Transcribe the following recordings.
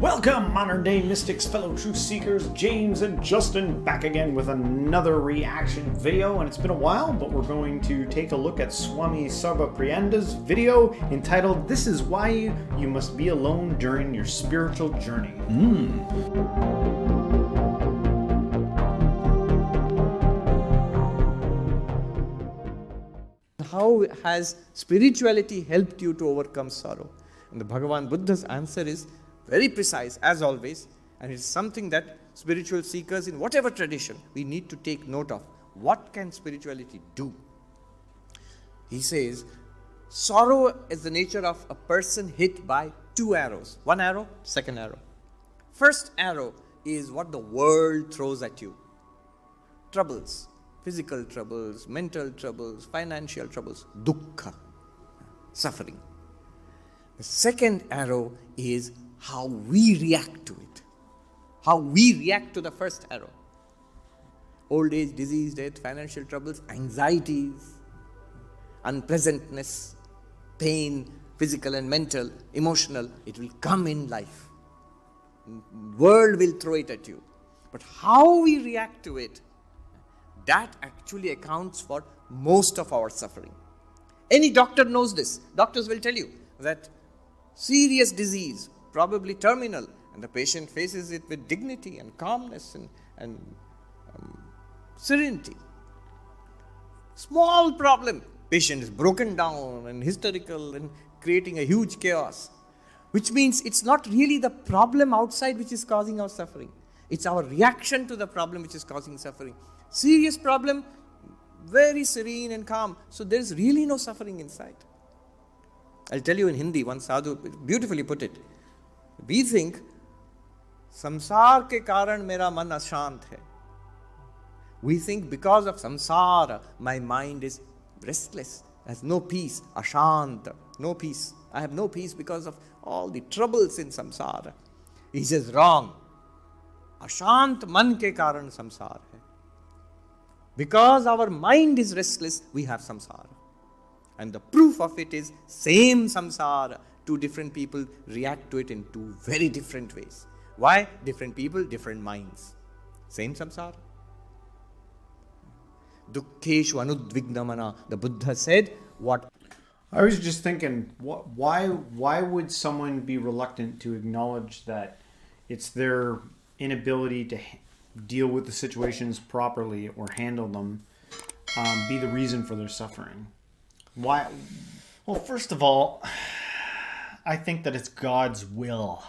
Welcome, modern day mystics, fellow truth seekers, James and Justin back again with another reaction video. And it's been a while, but we're going to take a look at Swami Sarvapriyananda's video entitled, "This is Why You Must Be Alone During Your Spiritual Journey." How has spirituality helped you to overcome sorrow? And the Bhagavan Buddha's answer is very precise, as always, and it's something that spiritual seekers in whatever tradition we need to take note of. What can spirituality do? He says, sorrow is the nature of a person hit by two arrows. One arrow, second arrow. First arrow is what the world throws at you. Troubles, physical troubles, mental troubles, financial troubles, dukkha, suffering. The second arrow is how we react to it, how we react to the first arrow. Old age, disease, death, financial troubles, anxieties, unpleasantness, pain, physical and mental, emotional, it will come in life. World will throw it at you. But how we react to it, that actually accounts for most of our suffering. Any doctor knows this. Doctors will tell you that serious disease, probably terminal, and the patient faces it with dignity and calmness and serenity. Small problem, patient is broken down and hysterical and creating a huge chaos, which means it's not really the problem outside which is causing our suffering. It's our reaction to the problem which is causing suffering. Serious problem, very serene and calm, so there's really no suffering inside. I'll tell you in Hindi, one sadhu beautifully put it. We think, samsar ke karan mera man ashant hai. We think because of samsara, my mind is restless, has no peace, ashant, no peace. I have no peace because of all the troubles in samsara. He says, wrong. Ashant man ke karan samsar hai. Because our mind is restless, we have samsara. And the proof of it is same samsara. Two different people react to it in two very different ways. Why? Different people, different minds. Same samsara. Dukkeshu anudvignamana. The Buddha said, what? I was just thinking, why would someone be reluctant to acknowledge that it's their inability to deal with the situations properly or handle them be the reason for their suffering? Why? Well, first of all, I think that it's God's will,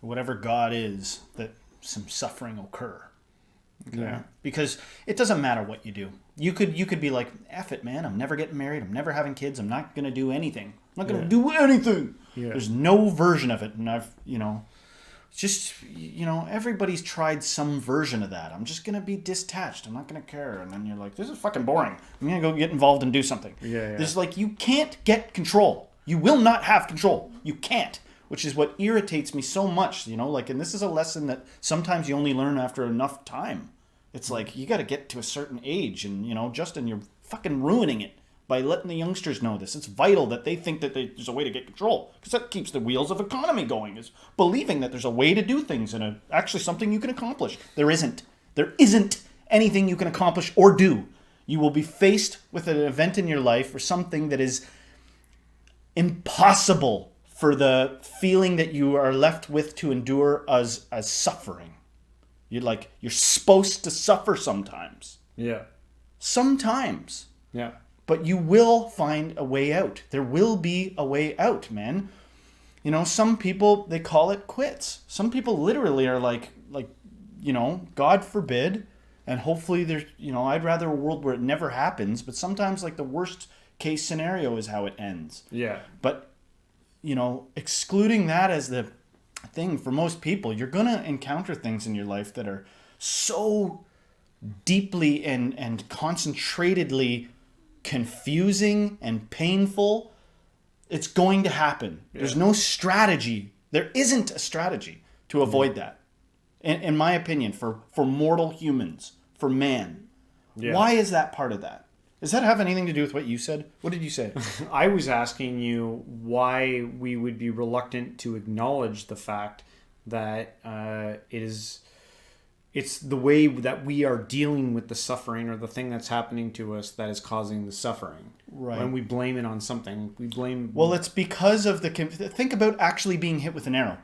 whatever God is, that some suffering occur. Okay? Yeah. Because it doesn't matter what you do. You could be like, F it, man, I'm never getting married, I'm never having kids, I'm not going to do anything. I'm not going to do anything. Yeah. There's no version of it. And it's just, everybody's tried some version of that. I'm just going to be detached. I'm not going to care. And then you're like, this is fucking boring. I'm going to go get involved and do something. Yeah. There's like, you can't get control. You will not have control. You can't, which is what irritates me so much, and this is a lesson that sometimes you only learn after enough time. It's like, you got to get to a certain age and, Justin, you're fucking ruining it by letting the youngsters know this. It's vital that they think that there's a way to get control, because that keeps the wheels of economy going, is believing that there's a way to do things and actually something you can accomplish. There isn't. There isn't anything you can accomplish or do. You will be faced with an event in your life or something that is impossible for the feeling that you are left with to endure as suffering. You're supposed to suffer sometimes. Yeah. Sometimes. Yeah. But you will find a way out. There will be a way out, man. Some people, they call it quits. Some people literally are like, God forbid, and hopefully there's, I'd rather a world where it never happens, but sometimes the worst case scenario is how it ends. Yeah. But, excluding that as the thing for most people, you're going to encounter things in your life that are so deeply and concentratedly confusing and painful. It's going to happen. Yeah. There's no strategy. There isn't a strategy to avoid that. In my opinion, for mortal humans, for man. Yeah. Why is that part of that? Does that have anything to do with what you said? What did you say? I was asking you why we would be reluctant to acknowledge the fact that it's the way that we are dealing with the suffering or the thing that's happening to us that is causing the suffering. Right. When we blame it on something, we blame... Well, it's because of think about actually being hit with an arrow.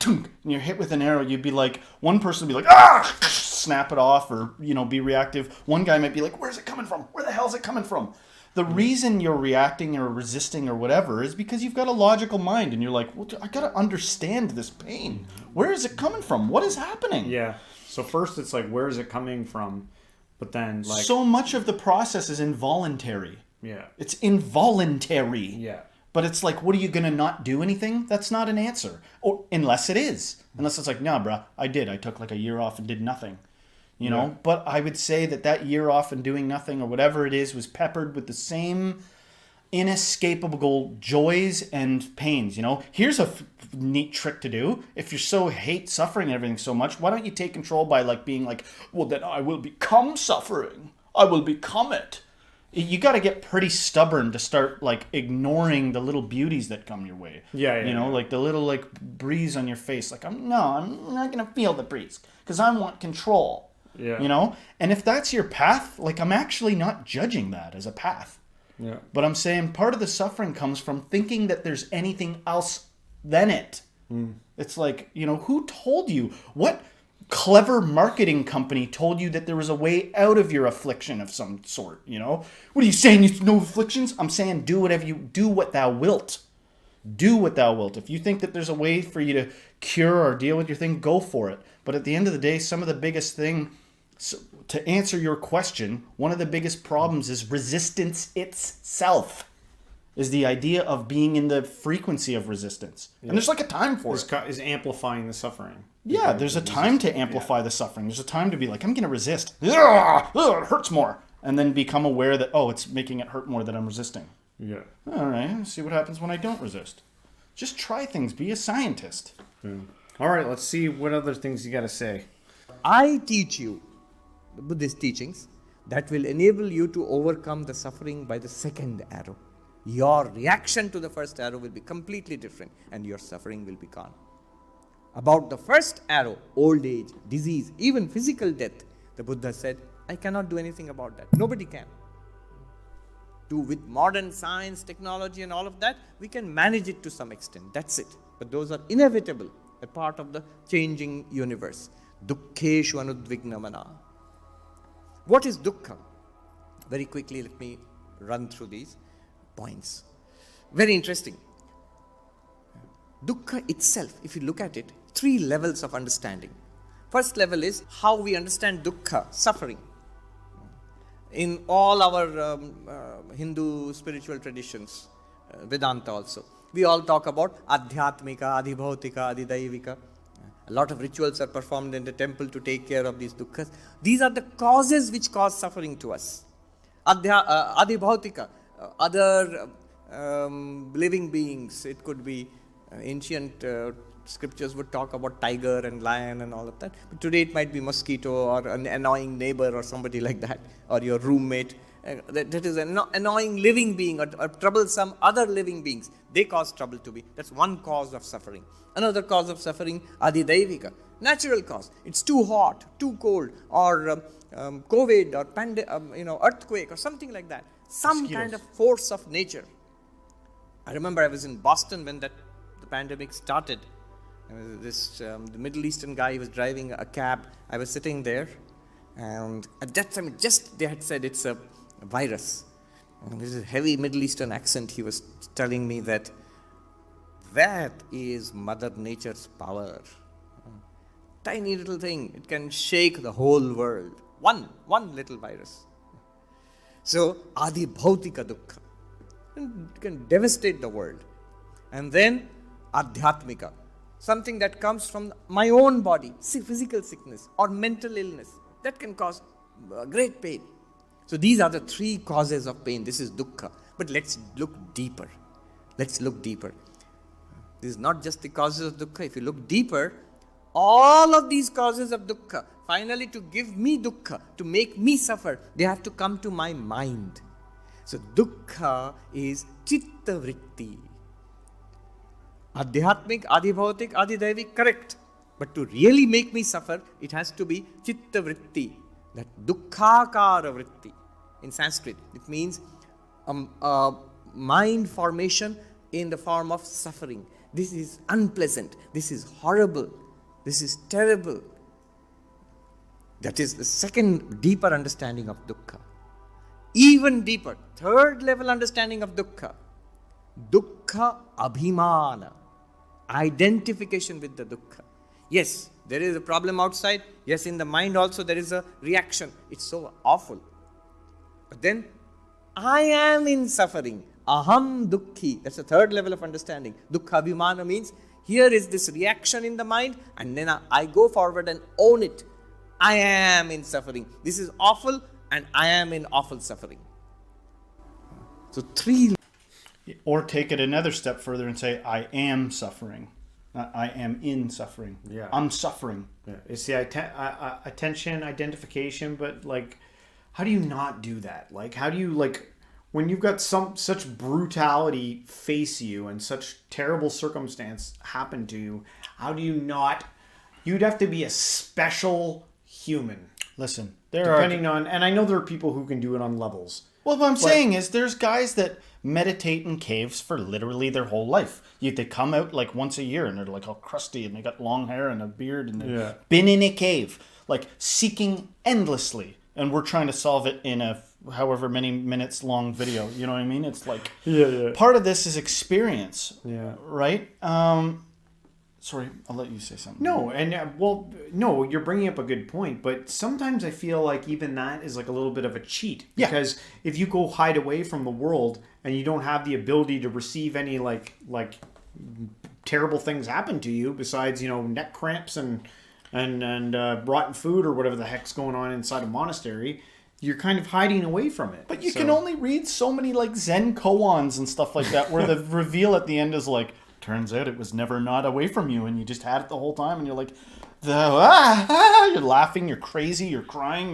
And you're hit with an arrow, you'd be like, one person would be like, ah, snap it off, or, be reactive. One guy might be like, where's it coming from? Where the hell is it coming from? The reason you're reacting or resisting or whatever is because you've got a logical mind, and you're like, well, I got to understand this pain. Where is it coming from? What is happening? Yeah. So first it's like, where is it coming from? But then like... So much of the process is involuntary. Yeah. It's involuntary. Yeah. But it's like, what are you going to not do anything? That's not an answer. Or unless it is. Unless it's like, nah, bruh, I took like a year off and did nothing. You know? But I would say that year off and doing nothing or whatever it is was peppered with the same inescapable joys and pains. Here's a neat trick to do. If you so hate suffering and everything so much, why don't you take control by like being like, well, then I will become suffering. I will become it. You got to get pretty stubborn to start like ignoring the little beauties that come your way. Yeah. Like the little like breeze on your face. Like I'm not gonna feel the breeze because I want control. Yeah. And if that's your path, like I'm actually not judging that as a path. Yeah. But I'm saying part of the suffering comes from thinking that there's anything else than it. It's like, who told you? What clever marketing company told you that there was a way out of your affliction of some sort? What are you saying? There's no afflictions? I'm saying do what thou wilt. Do what thou wilt. If you think that there's a way for you to cure or deal with your thing, go for it. But at the end of the day, some of the biggest thing, to answer your question, one of the biggest problems is resistance itself. Is the idea of being in the frequency of resistance. Yeah. And there's like a time for it. Is amplifying the suffering. Yeah, there's a time to amplify the suffering. There's a time to be like, I'm going to resist. Ugh, it hurts more. And then become aware that, it's making it hurt more that I'm resisting. Yeah. All right, let's see what happens when I don't resist. Just try things. Be a scientist. Yeah. All right, let's see what other things you got to say. I teach you the Buddhist teachings that will enable you to overcome the suffering by the second arrow. Your reaction to the first arrow will be completely different and your suffering will be gone. About the first arrow, old age, disease, even physical death, the Buddha said, I cannot do anything about that. Nobody can. With modern science, technology and all of that, we can manage it to some extent. That's it. But those are inevitable, a part of the changing universe. Dukkheshu anudvignamana. What is dukkha? Very quickly, let me run through these points. Very interesting. Dukkha itself, if you look at it, 3 levels of understanding. First level is how we understand dukkha, suffering. In all our Hindu spiritual traditions, Vedanta also, we all talk about adhyatmika, adhibhautika, adhidaivika. A lot of rituals are performed in the temple to take care of these dukkhas. These are the causes which cause suffering to us. Adhibhautika, other living beings. It could be ancient scriptures would talk about tiger and lion and all of that. But today it might be mosquito or an annoying neighbor or somebody like that, or your roommate. That is an annoying living being or troublesome other living beings. They cause trouble to be. That's one cause of suffering. Another cause of suffering, adhidaivika, natural cause. It's too hot, too cold, or COVID, or earthquake, or something like that. Some Mosquitoes. kind of force of nature. I remember I was in Boston when the pandemic started. The Middle Eastern guy was driving a cab. I was sitting there, and at that time, they had said it's a virus. And this is a heavy Middle Eastern accent. He was telling me that is Mother Nature's power. Tiny little thing. It can shake the whole world. One little virus. So, adi bhautika dukkha. It can devastate the world. And then, adhyatmika. Something that comes from my own body. Physical sickness or mental illness. That can cause great pain. So, these are the 3 causes of pain. This is dukkha. But let's look deeper. This is not just the causes of dukkha. If you look deeper, all of these causes of dukkha, finally to give me dukkha, to make me suffer, they have to come to my mind. So dukkha is chitta vritti. Adhyatmik, adhibhautik, adhidaivik, correct. But to really make me suffer, it has to be chitta vritti, that dukkhakara vritti. In Sanskrit, it means mind formation in the form of suffering. This is unpleasant. This is horrible. This is terrible. That is the second deeper understanding of dukkha. Even deeper, third level understanding of dukkha. Dukkha abhimana. Identification with the dukkha. Yes, there is a problem outside. Yes, in the mind also there is a reaction. It's so awful. But then, I am in suffering. Aham dukkhi. That's the third level of understanding. Dukkha abhimana means, here is this reaction in the mind, and then I go forward and own it. I am in suffering. This is awful, and I am in awful suffering. So three. Or take it another step further and say, I am suffering. Not I am in suffering. Yeah. I'm suffering. Yeah. It's the attention, identification, but like, how do you not do that? Like, how do you, like, when you've got such brutality face you and such terrible circumstance happen to you, how do you not, you'd have to be a special human. Listen, Depending on, and I know there are people who can do it on levels. Well, what I'm saying is there's guys that meditate in caves for literally their whole life. They come out like once a year and they're like all crusty and they got long hair and a beard and they've been in a cave, like seeking endlessly. And we're trying to solve it in a however many minutes long video. You know what I mean? It's like part of this is experience. Yeah. Right? Sorry, I'll let you say something. No, and no, you're bringing up a good point, but sometimes I feel like even that is like a little bit of a cheat. Because if you go hide away from the world and you don't have the ability to receive any like terrible things happen to you besides, neck cramps and rotten food or whatever the heck's going on inside a monastery, you're kind of hiding away from it. But you can only read so many like Zen koans and stuff like that where the reveal at the end is like, turns out it was never not away from you and you just had it the whole time and you're like, you're laughing, you're crazy, you're crying,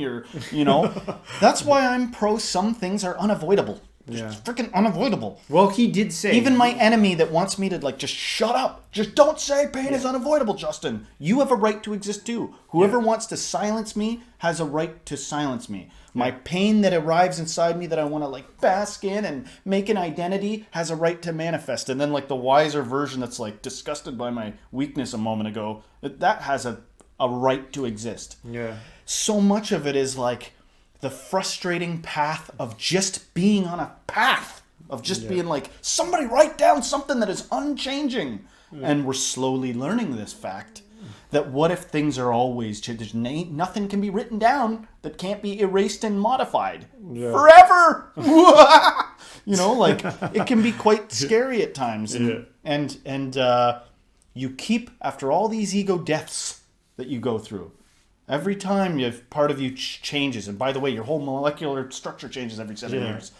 That's why I'm pro some things are unavoidable. Just freaking unavoidable. Well, he did say... Even my enemy that wants me to like, just shut up. Just don't say pain is unavoidable, Justin. You have a right to exist too. Whoever wants to silence me has a right to silence me. My pain that arrives inside me that I want to like bask in and make an identity has a right to manifest. And then like the wiser version that's like disgusted by my weakness a moment ago, that has a right to exist. Yeah. So much of it is like the frustrating path of just being on a path. Of just being like, somebody write down something that is unchanging. And we're slowly learning this fact. That what if things are always changed? Nothing can be written down that can't be erased and modified forever. It can be quite scary at times. And you keep, after all these ego deaths that you go through, every time part of you changes, and by the way, your whole molecular structure changes every 7 years.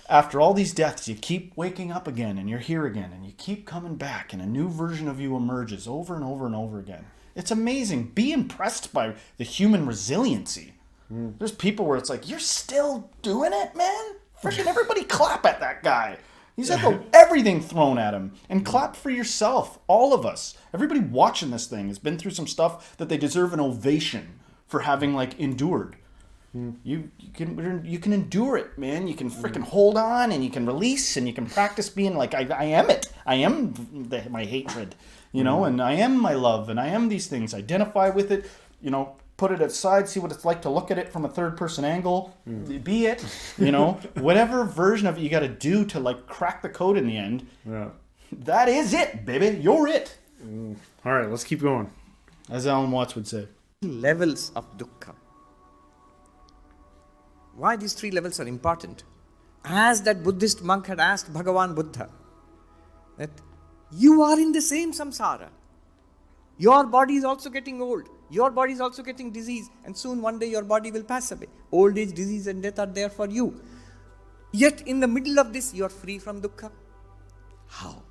After all these deaths, you keep waking up again, and you're here again, and you keep coming back, and a new version of you emerges over and over and over again. It's amazing. Be impressed by the human resiliency. There's people where it's like, you're still doing it, man? Freaking everybody clap at that guy. He's had everything thrown at him. And clap for yourself, all of us. Everybody watching this thing has been through some stuff that they deserve an ovation for having endured. You can endure it, man. You can freaking hold on, and you can release, and you can practice being like, I am it. I am my hatred, and I am my love, and I am these things. Identify with it, put it aside, see what it's like to look at it from a third person angle. Be it, whatever version of it you got to do to crack the code in the end. Yeah. That is it, baby. You're it. All right, let's keep going. As Alan Watts would say. Levels of dukkha. Why these 3 levels are important? As that Buddhist monk had asked Bhagavan Buddha, that you are in the same samsara. Your body is also getting old. Your body is also getting disease. And soon one day your body will pass away. Old age, disease and death are there for you. Yet in the middle of this, you are free from dukkha. How?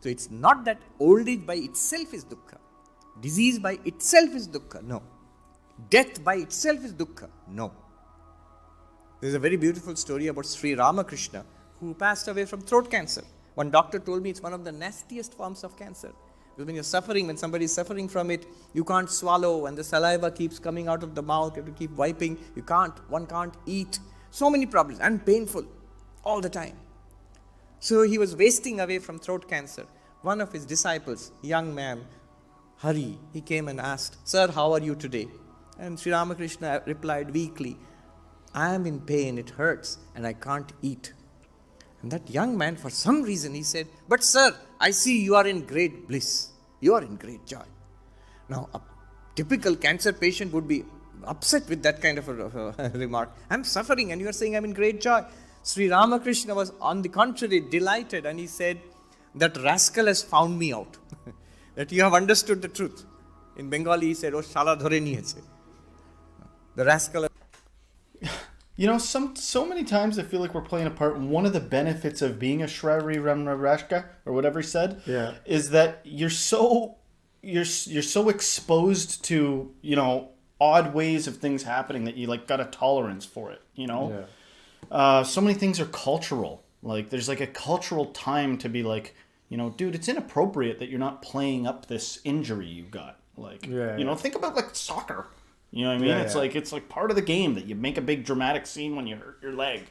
So it's not that old age by itself is dukkha. Disease by itself is dukkha. No. Death by itself is dukkha. No. There's a very beautiful story about Sri Ramakrishna who passed away from throat cancer. One doctor told me it's one of the nastiest forms of cancer. Because when you're suffering, when somebody is suffering from it, you can't swallow and the saliva keeps coming out of the mouth. You have to keep wiping. One can't eat. So many problems and painful all the time. So he was wasting away from throat cancer. One of his disciples, young man, Hari, he came and asked, "Sir, how are you today?" And Sri Ramakrishna replied weakly, "I am in pain, it hurts, and I can't eat." And that young man, for some reason, he said, "But sir, I see you are in great bliss. You are in great joy." Now, a typical cancer patient would be upset with that kind of a remark. "I'm suffering and you are saying I'm in great joy." Sri Ramakrishna was, on the contrary, delighted, and he said, "That rascal has found me out." That you have understood the truth. In Bengali, he said, "Oh, shala dhore niyeche." The rascal. You know, so many times I feel like we're playing a part. And one of the benefits of being a Shrari Ramrashka, or whatever he said, is that you're so exposed to, you know, odd ways of things happening that you like got a tolerance for it. You know, so many things are cultural. Like there's like a cultural time to be like, you know, dude, it's inappropriate that you're not playing up this injury you got. Like, you know, think about like soccer. You know what I mean? It's like part of the game that you make a big dramatic scene when you hurt your leg.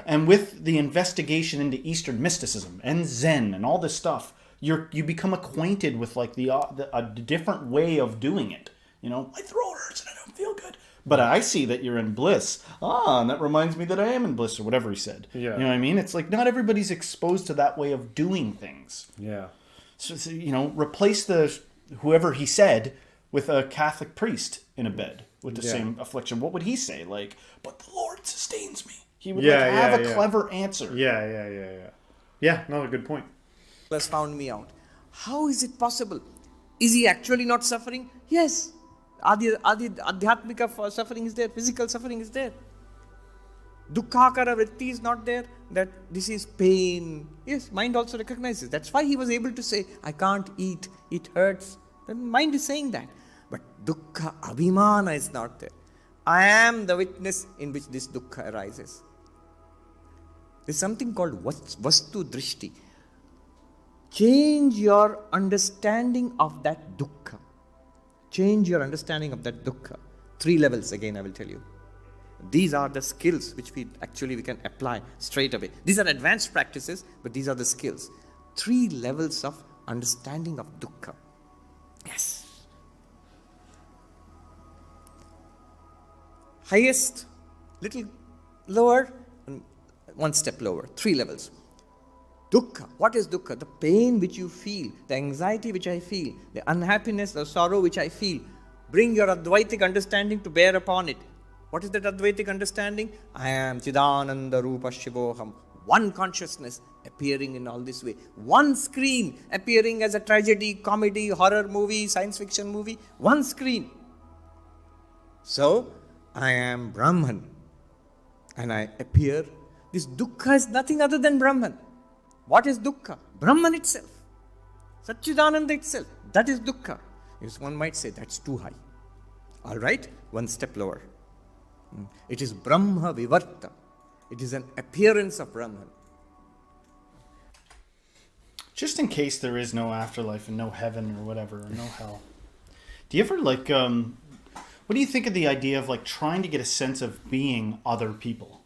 And with the investigation into Eastern mysticism and Zen and all this stuff, you become acquainted with like a different way of doing it. You know, my throat hurts and I don't feel good, but I see that you're in bliss. And that reminds me that I am in bliss, or whatever he said. You know what I mean? It's like not everybody's exposed to that way of doing things. So you know, replace whoever he said with a Catholic priest in a bed with the same affliction. What would he say? Like, "But the Lord sustains me." He would have a clever answer. Yeah, another good point. Has found me out. How is it possible? Is he actually not suffering? Yes. Adhyatmika suffering is there. Physical suffering is there. Dukkhakara vritti is not there. That this is pain. Yes, mind also recognizes. That's why he was able to say, "I can't eat. It hurts." The mind is saying that. But dukkha abhimana is not there. I am the witness in which this dukkha arises. There's something called vastu drishti. Change your understanding of that dukkha. Change your understanding of that dukkha. 3 levels again, I will tell you. These are the skills which we can apply straight away. These are advanced practices, but these are the skills. 3 levels of understanding of dukkha. Yes. Highest, little lower, and 1 step lower. 3 levels. Dukkha. What is dukkha? The pain which you feel, the anxiety which I feel, the unhappiness, the sorrow which I feel. Bring your Advaitic understanding to bear upon it. What is that Advaitic understanding? I am Chidananda Rupa Shivoham. One consciousness appearing in all this way. One screen appearing as a tragedy, comedy, horror movie, science fiction movie. One screen. So, I am Brahman. And I appear. This dukkha is nothing other than Brahman. What is dukkha? Brahman itself. Satchidananda itself. That is dukkha. Yes, one might say that's too high. Alright, 1 step lower. It is Brahma Vivarta. It is an appearance of Brahman. Just in case there is no afterlife and no heaven or whatever, or no hell. Do you ever like, what do you think of the idea of like trying to get a sense of being other people?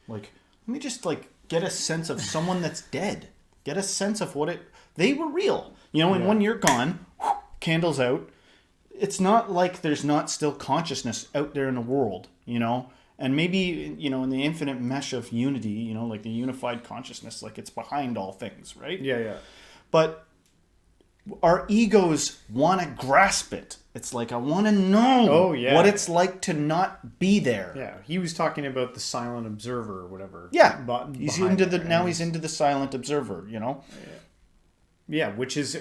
Like, let me just like get a sense of someone that's dead. Get a sense of they were real. You know, and when you're gone, candles out, it's not like there's not still consciousness out there in the world, you know? And maybe, you know, in the infinite mesh of unity, you know, like the unified consciousness, like it's behind all things, right? But our egos want to grasp it. It's like, I want to know what it's like to not be there. Yeah, he was talking about the silent observer or whatever. Yeah, he's into the silent observer, you know? Yeah, which is,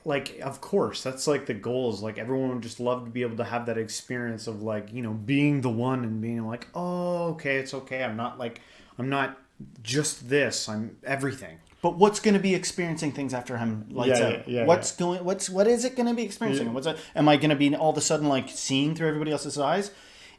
like, of course, that's like the goal is like everyone would just love to be able to have that experience of like, you know, being the one and being like, oh, okay, it's okay. I'm not just this, I'm everything. But what's going to be experiencing things after him lights out? What is it going to be experiencing? Am I going to be all of a sudden like seeing through everybody else's eyes?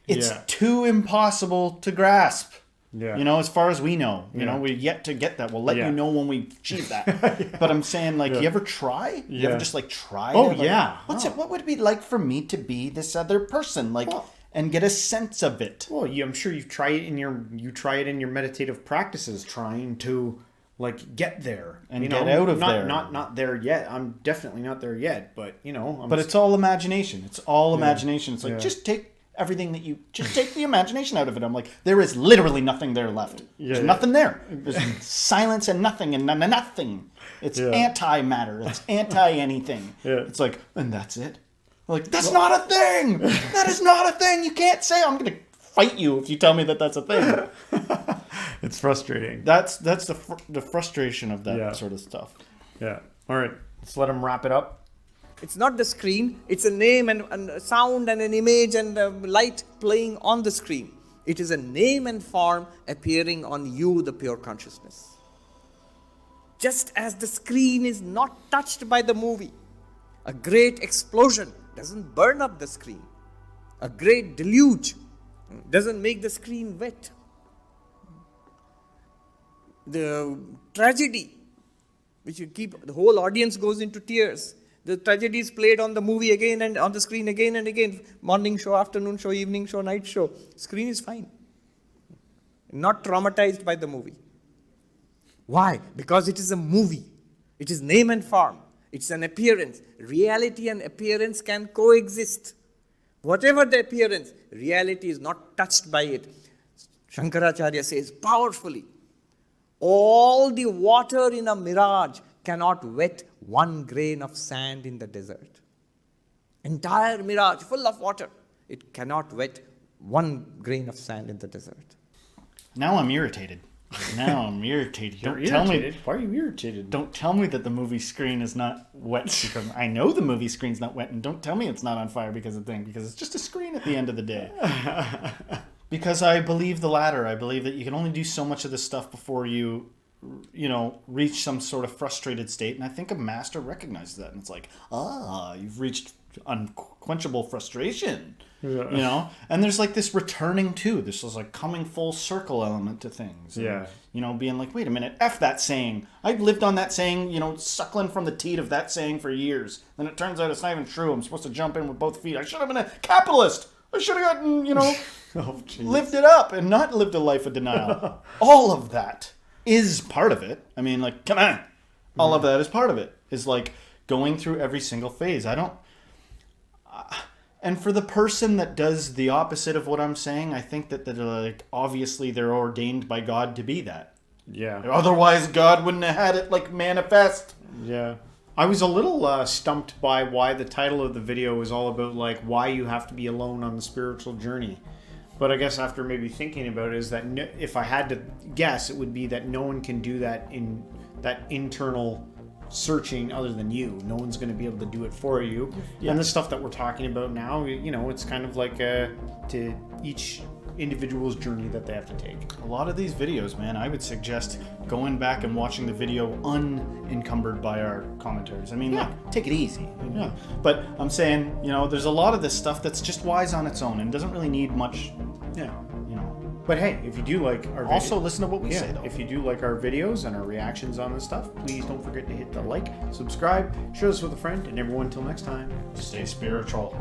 It's too impossible to grasp. Yeah. You know, as far as we know, you Yeah. know, we're yet to get that. We'll let Yeah. you know when we achieve that. But I'm saying, like, you ever try? You Yeah. ever just like try? Oh, to, like, yeah. What would it be like for me to be this other person? Like, Well- and get a sense of it. Well, I'm sure you try it in your meditative practices, trying to like get there And you get know? out of not, there. Not there yet. I'm definitely not there yet, but But it's all imagination. It's all imagination. It's like, Yeah. just take everything just take the imagination out of it. I'm like, there is literally nothing there left. There's nothing there. There's silence and nothing and nothing. It's anti-matter. It's anti-anything. Yeah. It's like, and that's it. Like, that's not a thing. That is not a thing. You can't say, I'm going to fight you if you tell me that that's a thing. it's frustrating. That's the frustration of that sort of stuff. Yeah. All right. Let's let him wrap it up. It's not the screen, it's a name and a sound and an image and a light playing on the screen. It is a name and form appearing on you, the pure consciousness. Just as the screen is not touched by the movie, a great explosion doesn't burn up the screen. A great deluge doesn't make the screen wet. The tragedy, which you keep, the whole audience goes into tears. The tragedy is played on the movie again and on the screen again and again. Morning show, afternoon show, evening show, night show. Screen is fine. Not traumatized by the movie. Why? Because it is a movie. It is name and form. It's an appearance. Reality and appearance can coexist. Whatever the appearance, reality is not touched by it. Shankaracharya says powerfully, all the water in a mirage cannot wet one grain of sand in the desert. Entire mirage full of water, it cannot wet one grain of sand in the desert. Now I'm irritated. Don't You're tell me. irritated. Why are you irritated? Don't tell me that the movie screen is not wet because I know the movie screen's not wet, and don't tell me it's not on fire because it's just a screen at the end of the day. Because I believe the latter. I believe that you can only do so much of this stuff before you reach some sort of frustrated state, and I think a master recognizes that, and it's like, you've reached unquenchable frustration. And there's like this returning to this is like coming full circle element to things. And, being like, wait a minute, F that saying. I've lived on that saying, suckling from the teat of that saying for years. Then it turns out it's not even true. I'm supposed to jump in with both feet. I should have been a capitalist. I should have gotten, lived it up and not lived a life of denial. All of that is part of it. I mean, like, come on. All of that is part of it. Is like going through every single phase. And for the person that does the opposite of what I'm saying, I think that like obviously they're ordained by God to be that. Yeah. Otherwise, God wouldn't have had it like manifest. Yeah. I was a little stumped by why the title of the video was all about like why you have to be alone on the spiritual journey. But I guess after maybe thinking about it is that if I had to guess, it would be that no one can do that in that internal searching other than you. No one's going to be able to do it for you. Yeah. And the stuff that we're talking about now, it's kind of like to each individual's journey that they have to take. A lot of these videos, man, I would suggest going back and watching the video unencumbered by our commentaries. I mean, like, take it easy. Yeah. But I'm saying, there's a lot of this stuff that's just wise on its own and doesn't really need much, But hey, if you do like our also listen to what we say, though. If you do like our videos and our reactions on this stuff, please don't forget to hit the like, subscribe, share this with a friend, and everyone, until next time, Stay spiritual.